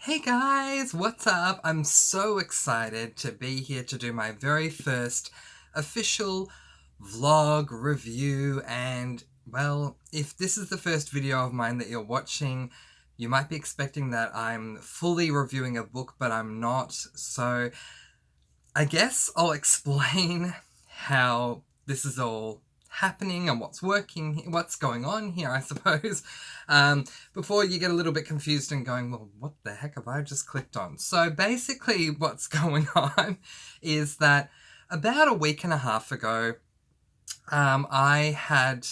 Hey guys, what's up? I'm so excited to be here to do my very first official vlog review, and well, if this is the first video of mine that you're watching, you might be expecting that I'm fully reviewing a book, but I'm not. So I guess I'll explain how this is all happening and what's working, what's going on here, I suppose, before you get a little bit confused and going, well, what the heck have I just clicked on? So basically what's going on is that about a week and a half ago, I had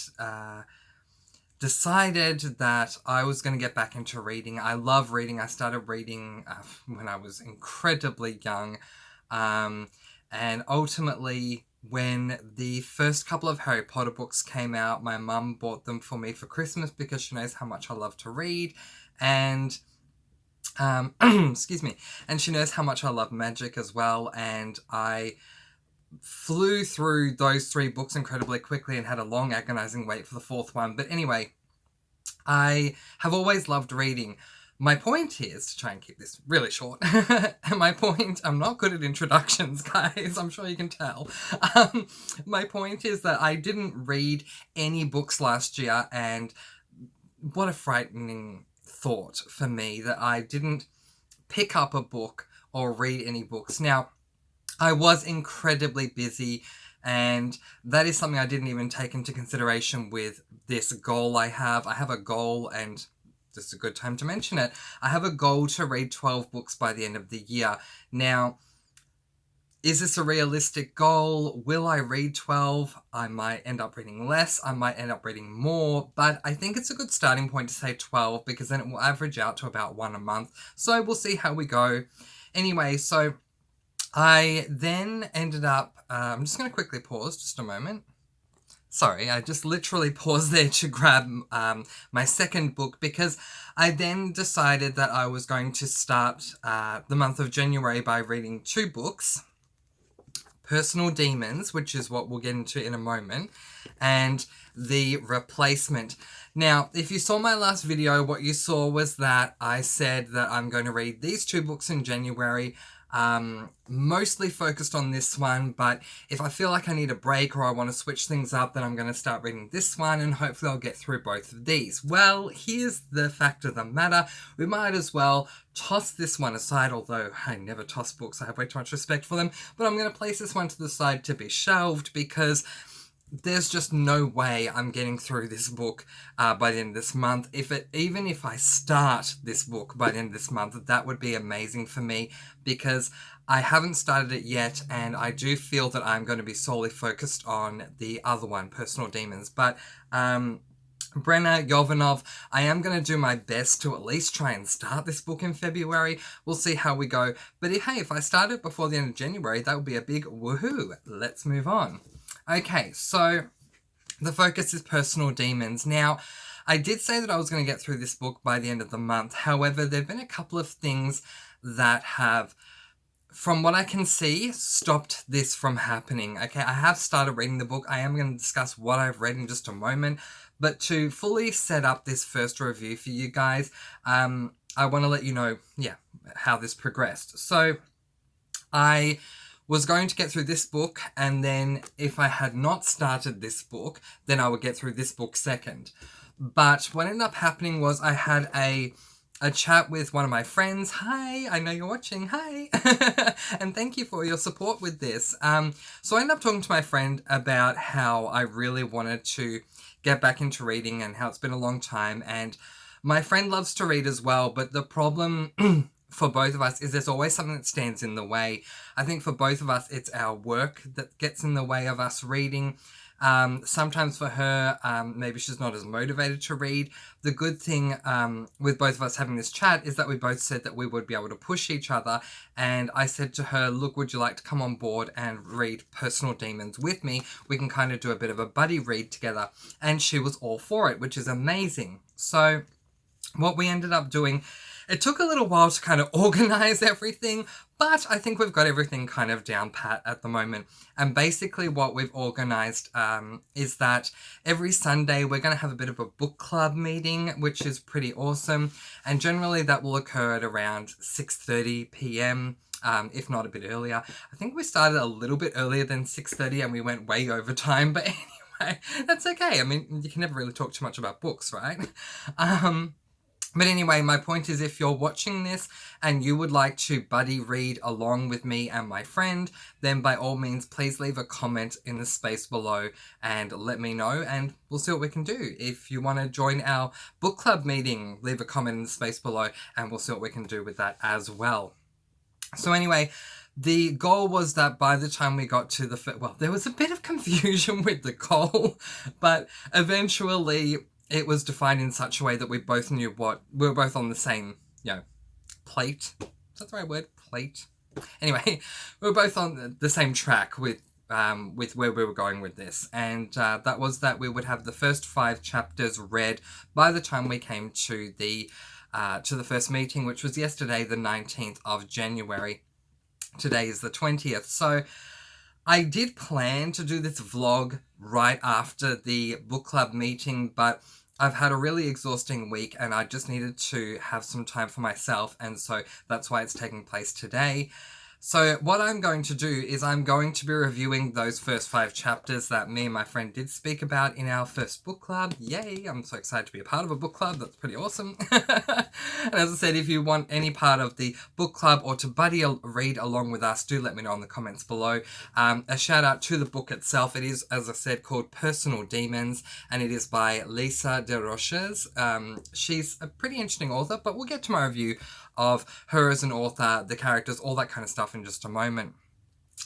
decided that I was going to get back into reading. I love reading. I started reading when I was incredibly young. And ultimately, when the first couple of Harry Potter books came out, my mum bought them for me for Christmas because she knows how much I love to read. And, excuse me, and she knows how much I love magic as well. And I flew through those three books incredibly quickly and had a long agonizing wait for the fourth one. But anyway, I have always loved reading. My point is, to try and keep this really short, my point, I'm not good at introductions, guys, I'm sure you can tell. My point is that I didn't read any books last year, and what a frightening thought for me that I didn't pick up a book or read any books. Now, I was incredibly busy, and that is something I didn't even take into consideration with this goal I have. I have a goal, and this is a good time to mention it. I have a goal to read 12 books by the end of the year. Now, is this a realistic goal? Will I read 12? I might end up reading less. I might end up reading more. But I think it's a good starting point to say 12 because then it will average out to about one a month. So we'll see how we go. Anyway, so I then ended up... I'm just going to quickly pause just a moment. Sorry, I just literally paused there to grab my second book because I then decided that I was going to start the month of January by reading two books. Personal Demons, which is what we'll get into in a moment, and The Replacement. Now, if you saw my last video, what you saw was that I said that I'm going to read these two books in January. Mostly focused on this one, but if I feel like I need a break or I want to switch things up, then I'm going to start reading this one and hopefully I'll get through both of these. Well, here's the fact of the matter. We might as well toss this one aside, although I never toss books. I have way too much respect for them, but I'm going to place this one to the side to be shelved because there's just no way I'm getting through this book by the end of this month. Even if I start this book by the end of this month, that would be amazing for me because I haven't started it yet, and I do feel that I'm going to be solely focused on the other one, Personal Demons. But Brenna Yovanov, I am going to do my best to at least try and start this book in February. We'll see how we go. But hey, if I start it before the end of January, that would be a big woohoo. Let's move on. Okay, so the focus is Personal Demons. Now, I did say that I was going to get through this book by the end of the month. However, there have been a couple of things that have, from what I can see, stopped this from happening. Okay, I have started reading the book. I am going to discuss what I've read in just a moment. But to fully set up this first review for you guys, I want to let you know, how this progressed. So, I was going to get through this book, and then if I had not started this book, then I would get through this book second. But what ended up happening was I had a chat with one of my friends. Hi, I know you're watching. Hi. And thank you for your support with this. So I ended up talking to my friend about how I really wanted to get back into reading and how it's been a long time. And my friend loves to read as well, but the problem for both of us is there's always something that stands in the way. I think for both of us, it's our work that gets in the way of us reading. Sometimes for her, maybe she's not as motivated to read. The good thing with both of us having this chat is that we both said that we would be able to push each other. And I said to her, look, would you like to come on board and read Personal Demons with me? We can kind of do a bit of a buddy read together. And she was all for it, which is amazing. So what we ended up doing it took a little while to kind of organize everything, but I think we've got everything kind of down pat at the moment. And basically what we've organized is that every Sunday we're going to have a bit of a book club meeting, which is pretty awesome. And generally that will occur at around 6:30 p.m. If not a bit earlier. I think we started a little bit earlier than 6:30 and we went way over time, but anyway, that's okay. I mean, you can never really talk too much about books, right? But anyway, my point is, if you're watching this and you would like to buddy read along with me and my friend, then by all means, please leave a comment in the space below and let me know, and we'll see what we can do. If you want to join our book club meeting, leave a comment in the space below and we'll see what we can do with that as well. So anyway, the goal was that by the time we got to well, there was a bit of confusion with the goal, but eventually it was defined in such a way that we both knew we were both on the same, plate. Is that the right word? Plate? Anyway, we were both on the same track with where we were going with this. And that was that we would have the first 5 chapters read by the time we came to the first meeting, which was yesterday, the 19th of January. Today is the 20th. So I did plan to do this vlog right after the book club meeting, but I've had a really exhausting week and I just needed to have some time for myself, and so that's why it's taking place today. So what I'm going to do is I'm going to be reviewing those first 5 chapters that me and my friend did speak about in our first book club. Yay! I'm so excited to be a part of a book club. That's pretty awesome. And as I said, if you want any part of the book club or to buddy read along with us, do let me know in the comments below. A shout out to the book itself. It is, as I said, called Personal Demons, and it is by Lisa de Roches. She's a pretty interesting author, but we'll get to my review of her as an author, the characters, all that kind of stuff in just a moment.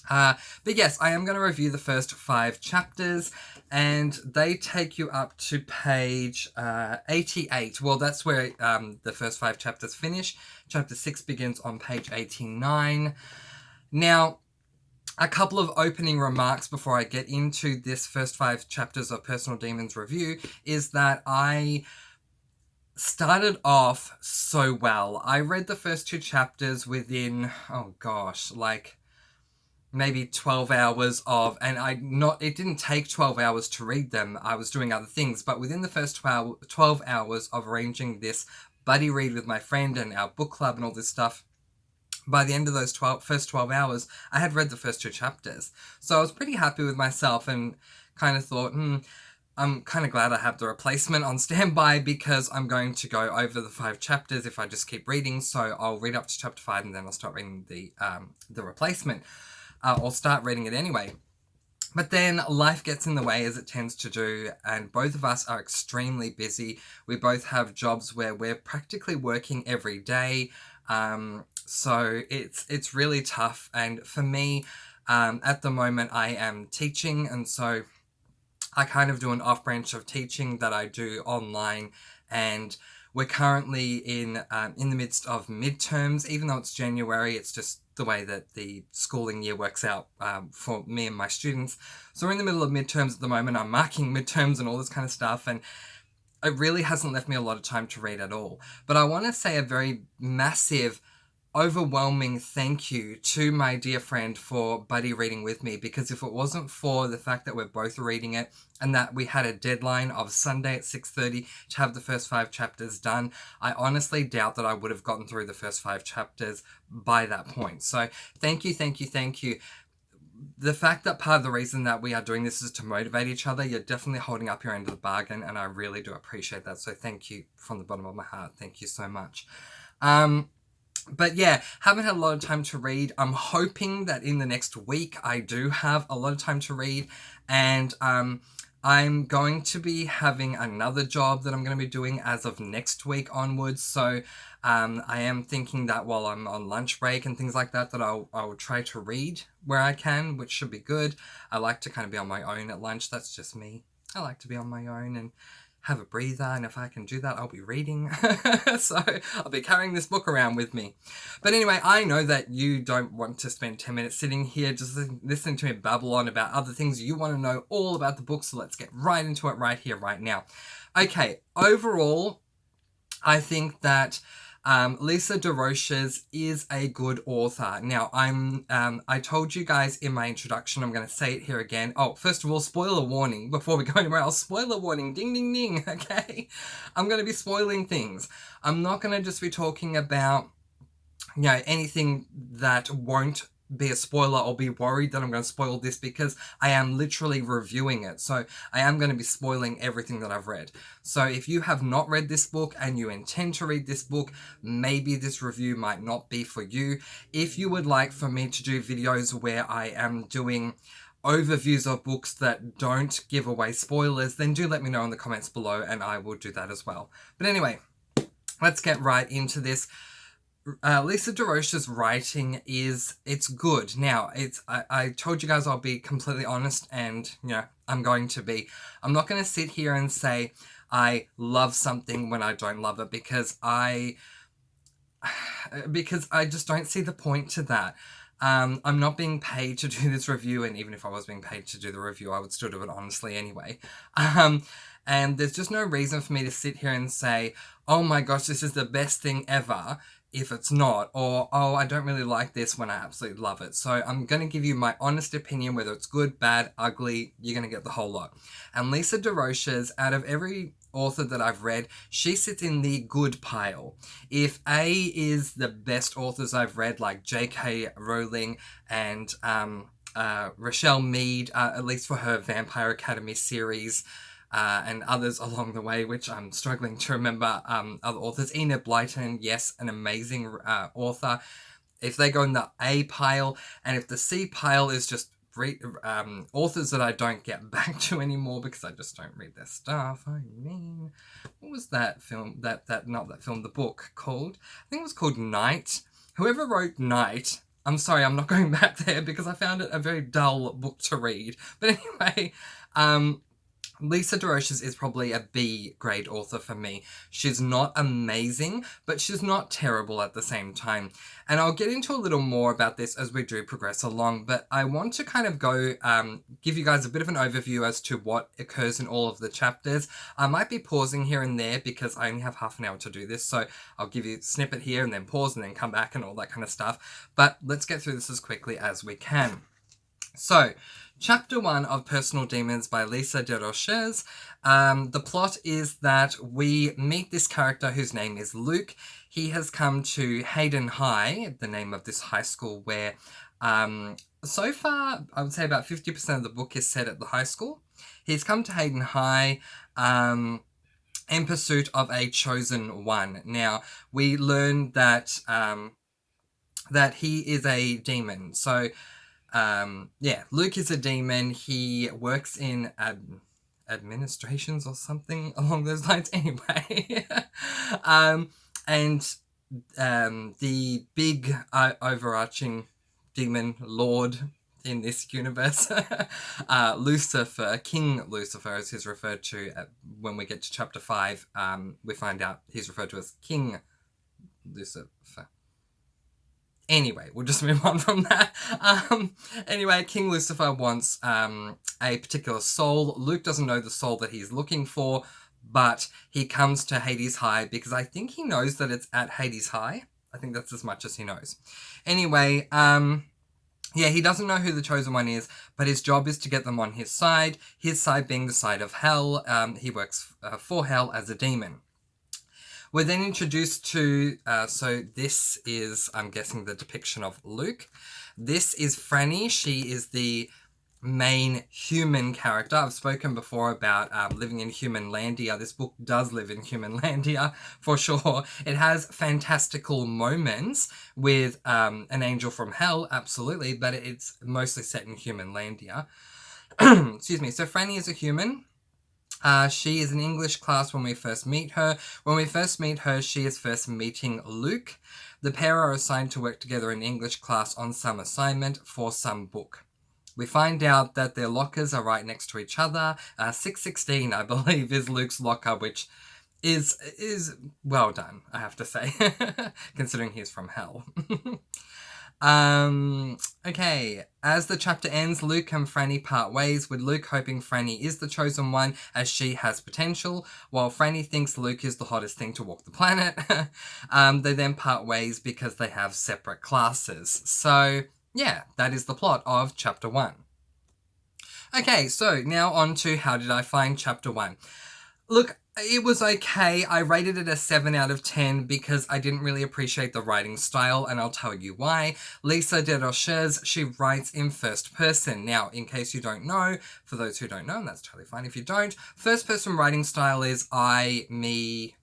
But yes, I am going to review the first 5 chapters, and they take you up to page 88. Well, that's where the first 5 chapters finish. Chapter 6 begins on page 89. Now, a couple of opening remarks before I get into this first 5 chapters of Personal Demons review is that I started off so well. I read the first 2 chapters within, oh gosh, like maybe 12 hours of, and it didn't take 12 hours to read them. I was doing other things, but within the first 12 hours of arranging this buddy read with my friend and our book club and all this stuff, by the end of those first 12 hours, I had read the first 2 chapters. So I was pretty happy with myself and kind of thought, I'm kind of glad I have the replacement on standby, because I'm going to go over the 5 chapters if I just keep reading. So I'll read up to chapter 5 and then I'll start reading the replacement. Or start reading it anyway. But then life gets in the way, as it tends to do, and both of us are extremely busy. We both have jobs where we're practically working every day. So it's really tough. And for me, at the moment, I am teaching, and so I kind of do an off branch of teaching that I do online, and we're currently in the midst of midterms. Even though it's January, it's just the way that the schooling year works out for me and my students. So we're in the middle of midterms at the moment. I'm marking midterms and all this kind of stuff, and it really hasn't left me a lot of time to read at all. But I want to say a very massive, overwhelming thank you to my dear friend for buddy reading with me, because if it wasn't for the fact that we're both reading it and that we had a deadline of Sunday at 6:30 to have the first 5 chapters done, I honestly doubt that I would have gotten through the first 5 chapters by that point. So thank you, thank you, thank you. The fact that part of the reason that we are doing this is to motivate each other, you're definitely holding up your end of the bargain, and I really do appreciate that. So thank you from the bottom of my heart. Thank you so much. But yeah, haven't had a lot of time to read. I'm hoping that in the next week I do have a lot of time to read, and I'm going to be having another job that I'm going to be doing as of next week onwards. So I am thinking that while I'm on lunch break and things like that, I'll try to read where I can, which should be good. I like to kind of be on my own at lunch. That's just me. I like to be on my own and have a breather, and if I can do that, I'll be reading. So I'll be carrying this book around with me. But anyway, I know that you don't want to spend 10 minutes sitting here just listening to me babble on about other things. You want to know all about the book, so let's get right into it right here, right now. Okay, overall, I think that Lisa DeRoches is a good author. Now, I told you guys in my introduction, I'm going to say it here again. Oh, first of all, spoiler warning before we go anywhere else. Spoiler warning, ding, ding, ding, okay? I'm going to be spoiling things. I'm not going to just be talking about, anything that won't be a spoiler or be worried that I'm going to spoil this, because I am literally reviewing it. So I am going to be spoiling everything that I've read. So if you have not read this book and you intend to read this book, maybe this review might not be for you. If you would like for me to do videos where I am doing overviews of books that don't give away spoilers, then do let me know in the comments below and I will do that as well. But anyway, let's get right into this. Lisa DeRoche's writing it's good. Now, I told you guys I'll be completely honest, and I'm going to be. I'm not going to sit here and say I love something when I don't love it, because I just don't see the point to that. I'm not being paid to do this review, and even if I was being paid to do the review, I would still do it honestly anyway. And there's just no reason for me to sit here and say, oh my gosh, this is the best thing ever, if it's not, or oh, I don't really like this when I absolutely love it. So I'm going to give you my honest opinion, whether it's good, bad, ugly, you're going to get the whole lot. And Lisa DeRoches, out of every author that I've read, she sits in the good pile. If A is the best authors I've read, like J.K. Rowling and Rochelle Mead, at least for her Vampire Academy series, and others along the way, which I'm struggling to remember other authors. Enid Blyton, yes, an amazing author. If they go in the A pile, and if the C pile is just authors that I don't get back to anymore because I just don't read their stuff. I mean, what was that film, the book called? I think it was called Night. Whoever wrote Night, I'm sorry, I'm not going back there because I found it a very dull book to read. But anyway, Lisa DeRoches is probably a B grade author for me. She's not amazing, but she's not terrible at the same time. And I'll get into a little more about this as we do progress along, but I want to kind of go give you guys a bit of an overview as to what occurs in all of the chapters. I might be pausing here and there because I only have half an hour to do this, so I'll give you a snippet here and then pause and then come back and all that kind of stuff. But let's get through this as quickly as we can. So, Chapter 1 of Personal Demons by Lisa DeRoches. The plot is that we meet this character whose name is Luke. He has come to Hayden High, the name of this high school, where so far I would say about 50% of the book is set at the high school. He's come to Hayden High in pursuit of a chosen one. Now, we learn that that he is a demon. So, Luke is a demon. He works in administrations or something along those lines. Anyway, the big overarching demon lord in this universe, Lucifer, King Lucifer, as he's referred to when we get to chapter 5, we find out he's referred to as King Lucifer. Anyway, we'll just move on from that. Anyway, King Lucifer wants a particular soul. Luke doesn't know the soul that he's looking for, but he comes to Hades High because I think he knows that it's at Hades High. I think that's as much as he knows. Anyway, he doesn't know who the chosen one is, but his job is to get them on his side being the side of hell. He works for hell as a demon. We're then introduced to, so this is, I'm guessing, the depiction of Luke. This is Franny. She is the main human character. I've spoken before about living in Humanlandia. This book does live in Humanlandia, for sure. It has fantastical moments with an angel from hell, absolutely, but it's mostly set in Humanlandia. Excuse me. So Franny is a human. She is in English class when we first meet her. When we first meet her, she is first meeting Luke. The pair are assigned to work together in English class on some assignment for some book. We find out that their lockers are right next to each other. 616, I believe, is Luke's locker, which is well done, I have to say, considering he's from hell. Okay. As the chapter ends, Luke and Franny part ways, with Luke hoping Franny is the chosen one as she has potential, while Franny thinks Luke is the hottest thing to walk the planet. They then part ways because they have separate classes. So, yeah, that is the plot of chapter 1. Okay, so now on to how did I find chapter 1. Look, it was okay. I rated it a 7 out of 10 because I didn't really appreciate the writing style, and I'll tell you why. Lisa de Roches, she writes in first person. Now, in case you don't know, for those who don't know, and that's totally fine if you don't, first person writing style is I, me,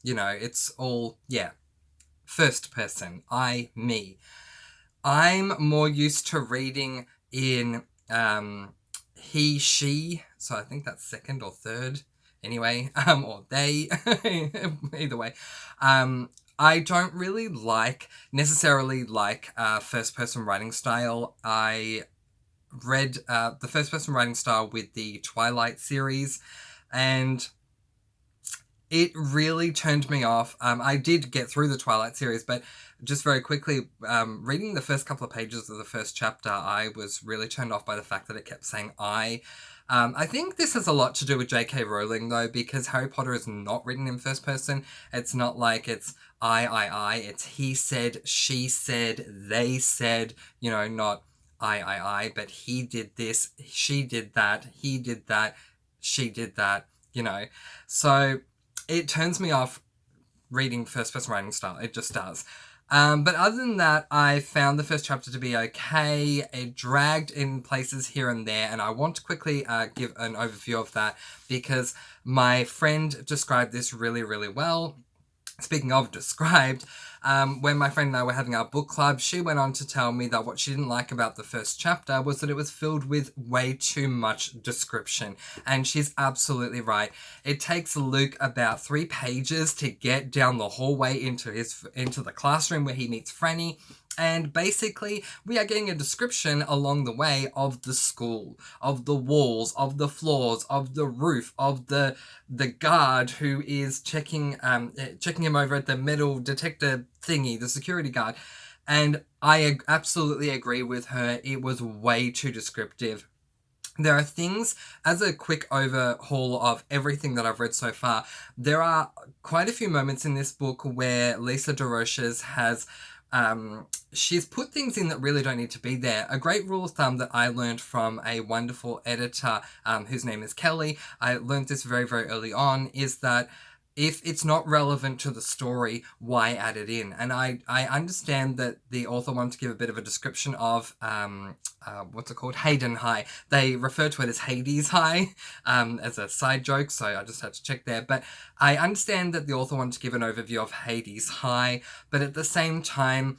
it's all, first person, I, me. I'm more used to reading in he, she, so I think that's second or third. Anyway, or they, either way. I don't really necessarily like first-person writing style. I read the first-person writing style with the Twilight series, and it really turned me off. I did get through the Twilight series, but just very quickly, reading the first couple of pages of the first chapter, I was really turned off by the fact that it kept saying I. I think this has a lot to do with J.K. Rowling, though, because Harry Potter is not written in first person. It's not like it's I. It's he said, she said, they said, not I, but he did this, she did that, he did that, she did that, So it turns me off reading first person writing style. It just does. But other than that, I found the first chapter to be okay. It dragged in places here and there, and I want to quickly give an overview of that because my friend described this really, really well. Speaking of described, when my friend and I were having our book club, she went on to tell me that what she didn't like about the first chapter was that it was filled with way too much description. And she's absolutely right. It takes Luke about 3 pages to get down the hallway into the classroom where he meets Franny. And basically, we are getting a description along the way of the school, of the walls, of the floors, of the roof, of the guard who is checking him over at the metal detector thingy, the security guard. And I absolutely agree with her. It was way too descriptive. There are things, as a quick overhaul of everything that I've read so far, there are quite a few moments in this book where Lisa DeRoches has she's put things in that really don't need to be there. A great rule of thumb that I learned from a wonderful editor whose name is Kelly, I learned this very, very early on, is that if it's not relevant to the story, why add it in? And I understand that the author wanted to give a bit of a description of, what's it called? Hayden High. They refer to it as Hades High as a side joke, so I just had to check there. But I understand that the author wanted to give an overview of Hades High, but at the same time,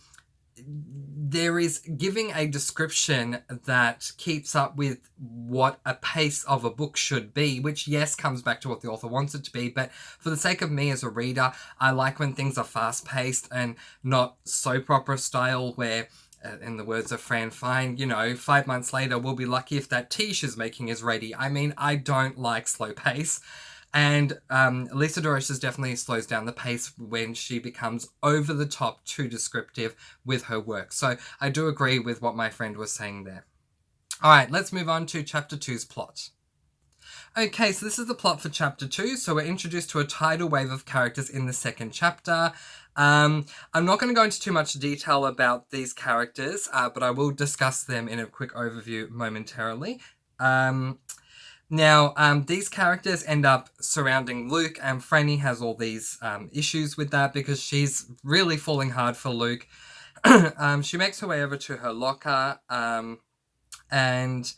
there is giving a description that keeps up with what a pace of a book should be, which, yes, comes back to what the author wants it to be, but for the sake of me as a reader, I like when things are fast-paced and not soap opera style where, in the words of Fran Fine, 5 months later, we'll be lucky if that tea she's making is ready. I mean, I don't like slow pace. And Lisa DeRoches definitely slows down the pace when she becomes over the top too descriptive with her work. So I do agree with what my friend was saying there. All right, let's move on to Chapter 2's plot. Okay, so this is the plot for Chapter 2. So we're introduced to a tidal wave of characters in the second chapter. I'm not going to go into too much detail about these characters, but I will discuss them in a quick overview momentarily. Now, these characters end up surrounding Luke, and Franny has all these issues with that because she's really falling hard for Luke. She makes her way over to her locker, and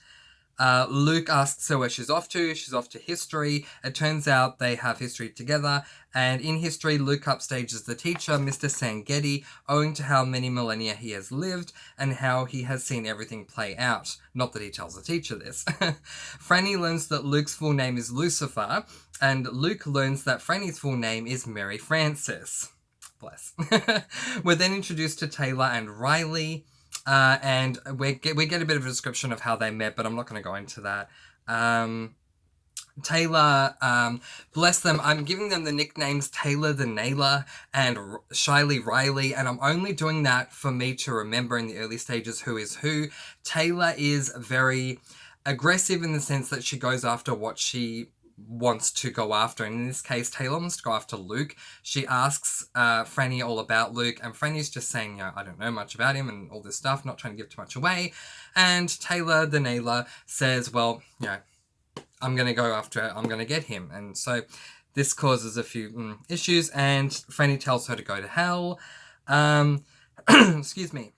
Luke asks her where she's off to. She's off to history. It turns out they have history together, and in history, Luke upstages the teacher, Mr. Sangetti, owing to how many millennia he has lived and how he has seen everything play out. Not that he tells the teacher this. Franny learns that Luke's full name is Lucifer, and Luke learns that Franny's full name is Mary Frances. Bless. We're then introduced to Taylor and Riley. And we get a bit of a description of how they met, but I'm not going to go into that. Taylor, bless them, I'm giving them the nicknames Taylor the Nailer and Shyly Riley, and I'm only doing that for me to remember in the early stages who is who. Taylor is very aggressive in the sense that she goes after what she wants to go after, and in this case Taylor wants to go after Luke. She asks Franny all about Luke, and Franny's just saying, I don't know much about him and all this stuff, not trying to give too much away. And Taylor the Nailer says, well, I'm going to go after it. I'm going to get him. And so this causes a few issues, and Franny tells her to go to hell. Excuse me.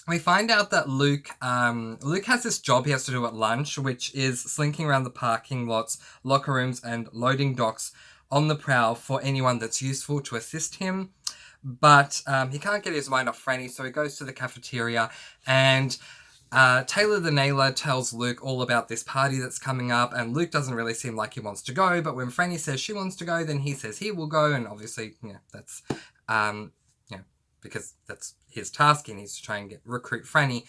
We find out that Luke has this job he has to do at lunch, which is slinking around the parking lots, locker rooms, and loading docks on the prowl for anyone that's useful to assist him. But he can't get his mind off Franny, so he goes to the cafeteria, and Taylor the Nailer tells Luke all about this party that's coming up, and Luke doesn't really seem like he wants to go, but when Franny says she wants to go, then he says he will go, and obviously, that's, because that's his task. He needs to try and recruit Franny.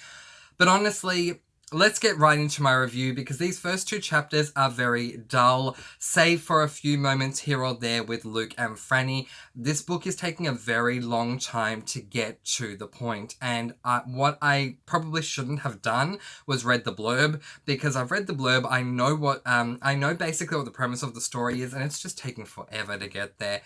But honestly, let's get right into my review, because these first two chapters are very dull, save for a few moments here or there with Luke and Franny. This book is taking a very long time to get to the point, and what I probably shouldn't have done was read the blurb, because I've read the blurb, I know basically what the premise of the story is, and it's just taking forever to get there.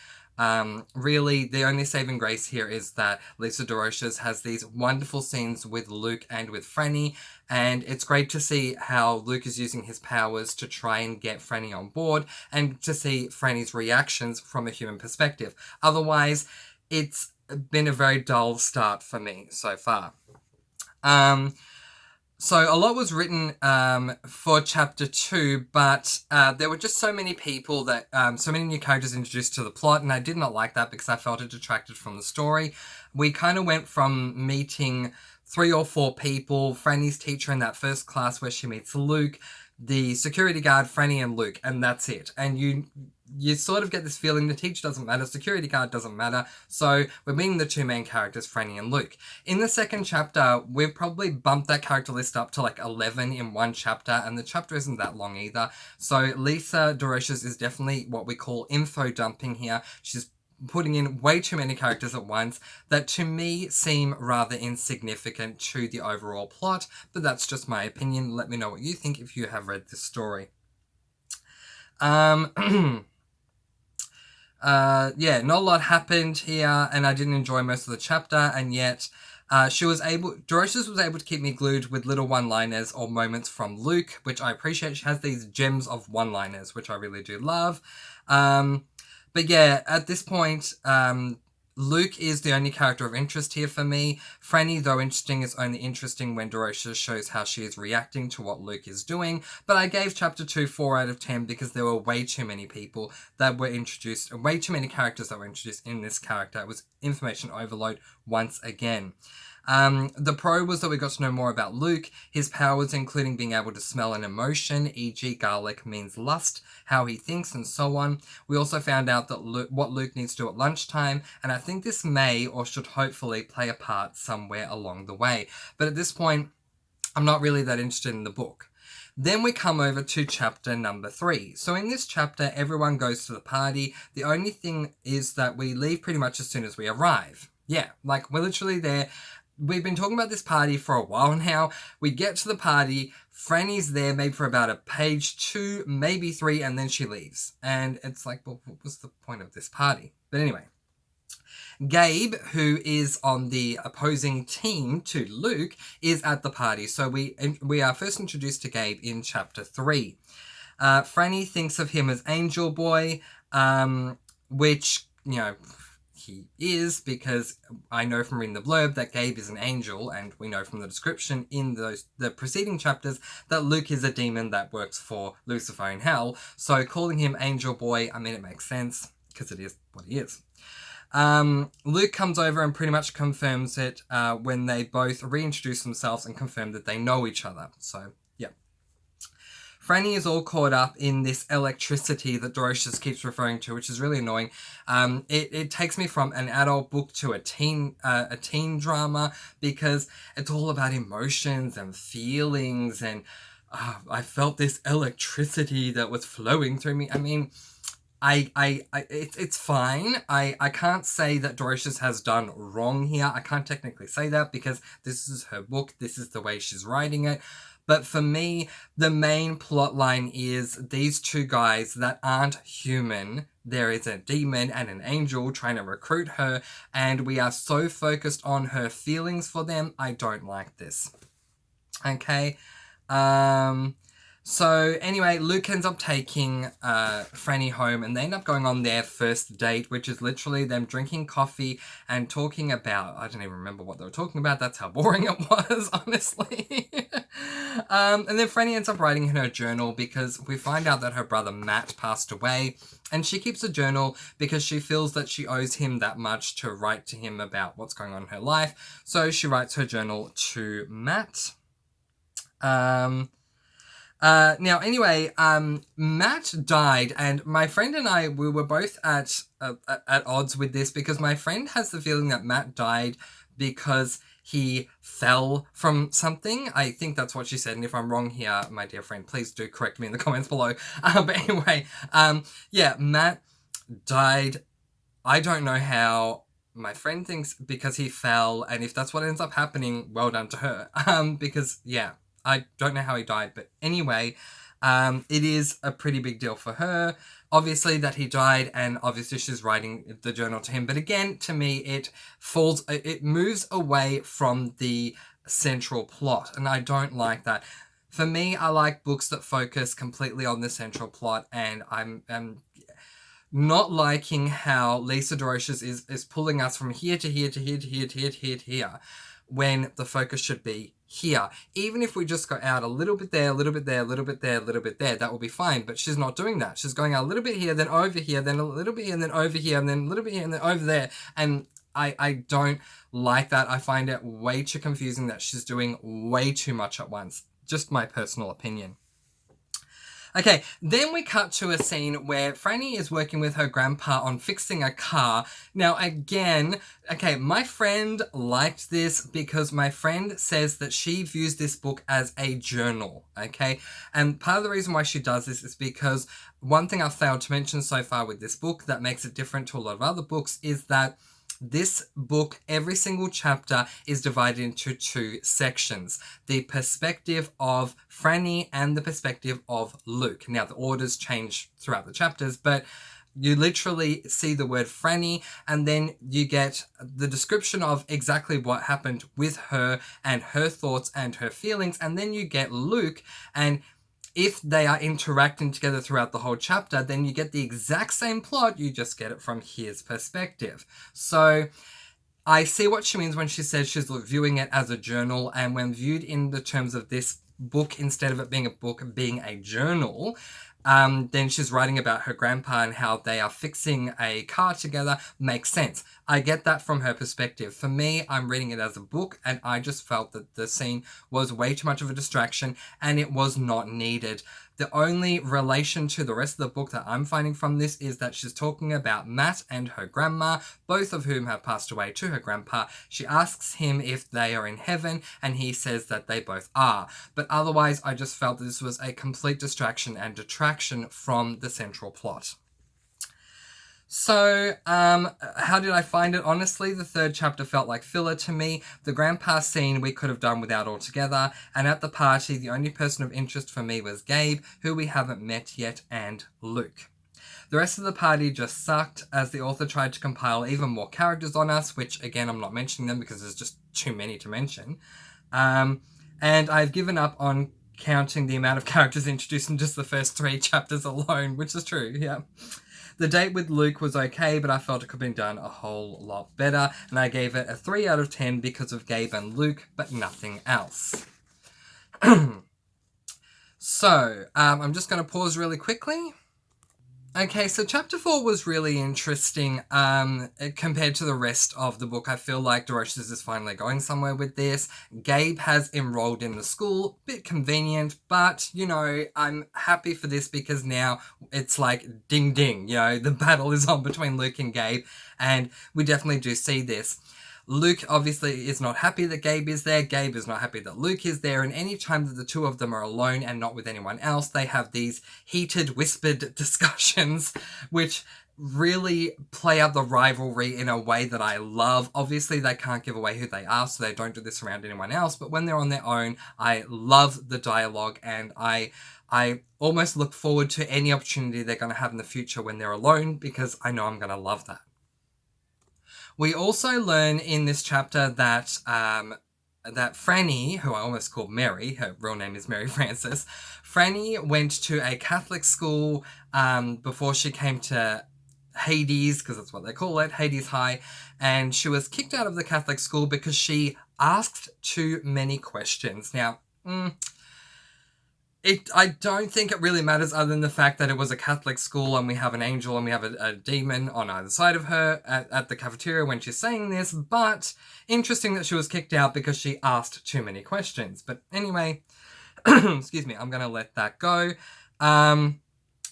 Really, the only saving grace here is that Lisa DeRoches has these wonderful scenes with Luke and with Franny, and it's great to see how Luke is using his powers to try and get Franny on board, and to see Franny's reactions from a human perspective. Otherwise, it's been a very dull start for me so far. So a lot was written for chapter 2, but there were just so many people that, so many new characters introduced to the plot, and I did not like that because I felt it detracted from the story. We kind of went from meeting 3 or 4 people, Franny's teacher in that first class where she meets Luke, the security guard, Franny, and Luke, and that's it. And you sort of get this feeling the teacher doesn't matter, security guard doesn't matter, so we're meeting the 2 main characters, Franny and Luke. In the second chapter, we've probably bumped that character list up to like 11 in one chapter, and the chapter isn't that long either. So Lisa DeRoches is definitely what we call info dumping here. She's putting in way too many characters at once that to me seem rather insignificant to the overall plot, but that's just my opinion. Let me know what you think if you have read this story. Not a lot happened here, and I didn't enjoy most of the chapter, and yet DeRoches was able to keep me glued with little one-liners or moments from Luke, which I appreciate. She has these gems of one-liners, which I really do love. But yeah, at this point, Luke is the only character of interest here for me. Franny, though interesting, is only interesting when DeRoches shows how she is reacting to what Luke is doing. But I gave chapter 2 4 out of 10 because there were way too many people that were introduced, way too many characters that were introduced in this character. It was information overload once again. The pro was that we got to know more about Luke, his powers including being able to smell an emotion, e.g. garlic means lust, how he thinks, and so on. We also found out that what Luke needs to do at lunchtime, and I think this may or should hopefully play a part somewhere along the way. But at this point, I'm not really that interested in the book. Then we come over to chapter number 3. So in this chapter, everyone goes to the party. The only thing is that we leave pretty much as soon as we arrive. Yeah, like we're literally there. We've been talking about this party for a while now. We get to the party, Franny's there maybe for about a page 2, maybe 3, and then she leaves. And it's like, well, what was the point of this party? But anyway, Gabe, who is on the opposing team to Luke, is at the party. So we are first introduced to Gabe in chapter 3. Franny thinks of him as Angel Boy, which, he is, because I know from reading the blurb that Gabe is an angel, and we know from the description in the preceding chapters that Luke is a demon that works for Lucifer in hell. So calling him Angel Boy, I mean, it makes sense, because it is what he is. Luke comes over and pretty much confirms it when they both reintroduce themselves and confirm that they know each other. So, yeah. Franny is all caught up in this electricity that DeRoches keeps referring to, which is really annoying. It takes me from an adult book to a teen drama, because it's all about emotions and feelings, and I felt this electricity that was flowing through me. I mean, it's fine. I can't say that Dorocious has done wrong here. I can't technically say that because this is her book. This is the way she's writing it. But for me, the main plot line is these two guys that aren't human. There is a demon and an angel trying to recruit her, and we are so focused on her feelings for them. I don't like this. Okay. So anyway, Luke ends up taking Franny home, and they end up going on their first date, which is literally them drinking coffee and talking about, I don't even remember what they were talking about. That's how boring it was, honestly. And then Franny ends up writing in her journal because we find out that her brother Matt passed away, and she keeps a journal because she feels that she owes him that much to write to him about what's going on in her life. So she writes her journal to Matt. Now, anyway, Matt died, and my friend and I, we were both at odds with this because my friend has the feeling that Matt died because he fell from something. I think that's what she said, and if I'm wrong here, my dear friend, please do correct me in the comments below. But anyway, yeah, Matt died. I don't know how. My friend thinks because he fell, and if that's what ends up happening, well done to her. Because, yeah. I don't know how he died, but anyway, it is a pretty big deal for her, obviously, that he died, and obviously she's writing the journal to him. But again, to me, it moves away from the central plot, and I don't like that. For me, I like books that focus completely on the central plot, and I'm not liking how Lisa Dorocious is pulling us from here to here to here to here to here to here to here, when the focus should be here. Even if we just go out a little bit there, a little bit there, a little bit there, a little bit there, that will be fine. But she's not doing that. She's going out a little bit here, then over here, then a little bit here, and then over here, and then a little bit here, and then over there. And I don't like that. I find it way too confusing that she's doing way too much at once. Just my personal opinion. Okay, then we cut to a scene where Franny is working with her grandpa on fixing a car. Now, again, okay, my friend liked this because my friend says that she views this book as a journal, okay? And part of the reason why she does this is because one thing I've failed to mention so far with this book that makes it different to a lot of other books is that this book, every single chapter is divided into two sections. The perspective of Franny and the perspective of Luke. Now, the orders change throughout the chapters, but you literally see the word Franny, and then you get the description of exactly what happened with her and her thoughts and her feelings, and then you get Luke, and if they are interacting together throughout the whole chapter, then you get the exact same plot, you just get it from his perspective. So I see what she means when she says she's viewing it as a journal, and when viewed in the terms of this book, instead of it being a book, being a journal, then she's writing about her grandpa and how they are fixing a car together. Makes sense. I get that from her perspective. For me, I'm reading it as a book, and I just felt that the scene was way too much of a distraction and it was not needed. The only relation to the rest of the book that I'm finding from this is that she's talking about Matt and her grandma, both of whom have passed away to her grandpa. She asks him if they are in heaven, and he says that they both are. But otherwise, I just felt that this was a complete distraction and detraction from the central plot. So, how did I find it? Honestly, the third chapter felt like filler to me. The grandpa scene we could have done without altogether, and at the party, the only person of interest for me was Gabe, who we haven't met yet, and Luke. The rest of the party just sucked, as the author tried to compile even more characters on us, which, again, I'm not mentioning them because there's just too many to mention. And I've given up on counting the amount of characters introduced in just the first 3 chapters alone, which is true, yeah. The date with Luke was okay, but I felt it could have been done a whole lot better, and I gave it a 3 out of 10 because of Gabe and Luke, but nothing else. So, I'm just going to pause really quickly. Okay, so chapter 4 was really interesting compared to the rest of the book. I feel like Dorocious is finally going somewhere with this. Gabe has enrolled in the school, bit convenient, but, you know, I'm happy for this because now it's like ding ding, you know, the battle is on between Luke and Gabe, and we definitely do see this. Luke obviously is not happy that Gabe is there. Gabe is not happy that Luke is there. And any time that the two of them are alone and not with anyone else, they have these heated, whispered discussions, which really play out the rivalry in a way that I love. Obviously, they can't give away who they are, so they don't do this around anyone else. But when they're on their own, I love the dialogue, and I almost look forward to any opportunity they're going to have in the future when they're alone, because I know I'm going to love that. We also learn in this chapter that that Franny, who I almost called Mary, her real name is Mary Frances, Franny went to a Catholic school before she came to Hades, because that's what they call it, Hades High, and she was kicked out of the Catholic school because she asked too many questions. Now, I don't think it really matters, other than the fact that it was a Catholic school and we have an angel and we have a demon on either side of her at the cafeteria when she's saying this, but interesting that she was kicked out because she asked too many questions. But anyway, excuse me, I'm going to let that go.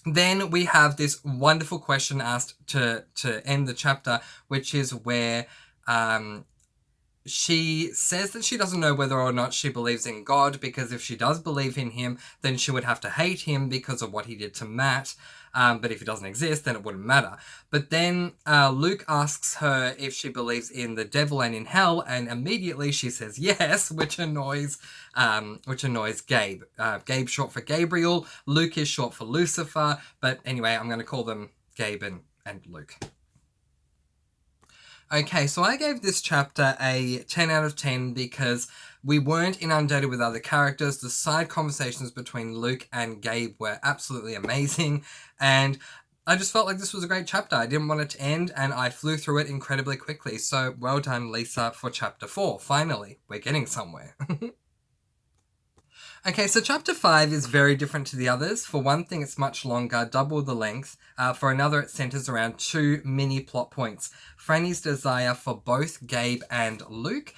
Then we have this wonderful question asked to end the chapter, which is where she says that she doesn't know whether or not she believes in God, because if she does believe in him, then she would have to hate him because of what he did to Matt. But if he doesn't exist, then it wouldn't matter. But then Luke asks her if she believes in the devil and in hell, and immediately she says yes, which annoys Gabe. Gabe short for Gabriel, Luke is short for Lucifer, but anyway, I'm going to call them Gabe and Luke. Okay, so I gave this chapter a 10 out of 10 because we weren't inundated with other characters. The side conversations between Luke and Gabe were absolutely amazing, and I just felt like this was a great chapter. I didn't want it to end, and I flew through it incredibly quickly. So well done, Lisa, for chapter 4. Finally, we're getting somewhere. Okay, so chapter 5 is very different to the others. For one thing, it's much longer, double the length. For another, it centers around 2 mini plot points. Franny's desire for both Gabe and Luke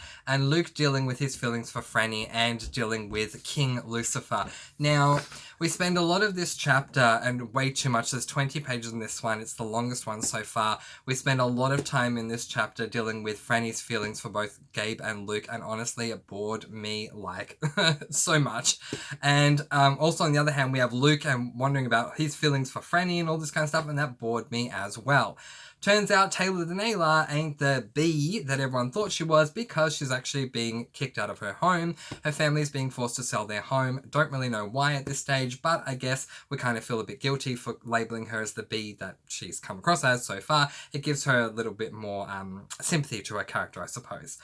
dealing with his feelings for Franny and dealing with King Lucifer. Now, we spend a lot of this chapter, and way too much, there's 20 pages in this one, it's the longest one so far. We spend a lot of time in this chapter dealing with Franny's feelings for both Gabe and Luke, and honestly, it bored me like so much. And also on the other hand, we have Luke and wondering about his feelings for Franny and all this kind of stuff, and that bored me as well. Turns out Taylor the Nailer ain't the bee that everyone thought she was, because she's actually being kicked out of her home. Her family's being forced to sell their home. Don't really know why at this stage, but I guess we kind of feel a bit guilty for labeling her as the bee that she's come across as so far. It gives her a little bit more sympathy to her character, I suppose.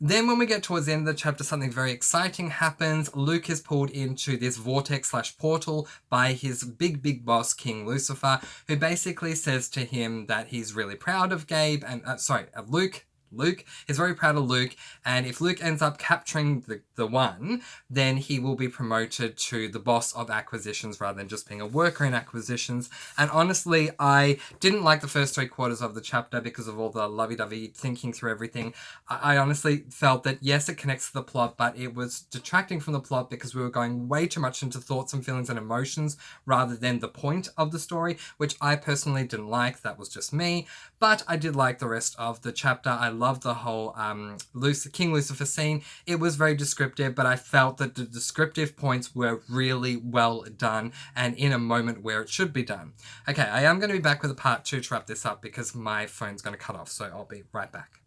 Then when we get towards the end of the chapter, something very exciting happens. Luke is pulled into this vortex/portal by his big boss, King Lucifer, who basically says to him that he's really proud of Gabe and, Luke is very proud of Luke, and if Luke ends up capturing the one, then he will be promoted to the boss of acquisitions rather than just being a worker in acquisitions. And honestly, I didn't like the first 3/4 of the chapter because of all the lovey-dovey thinking through everything. I honestly felt that, yes, it connects to the plot, but it was detracting from the plot because we were going way too much into thoughts and feelings and emotions rather than the point of the story, which I personally didn't like. That was just me. But I did like the rest of the chapter. I loved the whole King Lucifer scene. It was very descriptive, but I felt that the descriptive points were really well done and in a moment where it should be done. Okay, I am going to be back with a part 2 to wrap this up because my phone's going to cut off, so I'll be right back.